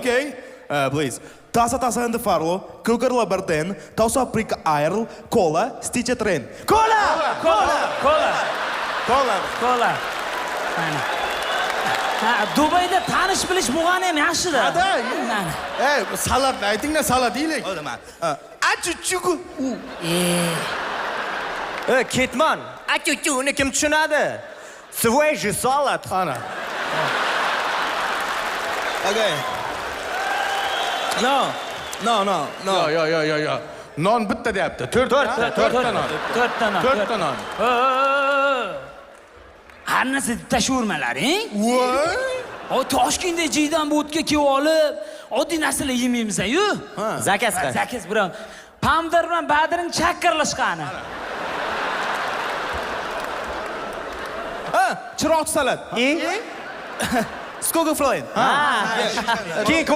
Okay, please. Taça and farlo, Cougar Laberten, Taça Prick Airl, Cola, Stitch Train. Kola. Mana. Ha, Dubayda tanish bilish bo'lgani ham yaxshi-da. Ha, salat aytinglar, salat deylik. Achuchugu. Ketmon, achuchuni kim tushunadi? Свежий salad. Ana. Okay. No. Yo. Non bitta deyapti. 4 ta non. 4 ta non. Har narsa tashurmalaring. O Toshkentda jiydan bo'tga kelib olib, oddiy narsalar yemaymiz-ku. Zakaz qil. Zakaz bilan pomidor bilan badring chakkarlashgani. Chiroq salat. Skogafloin. Keyin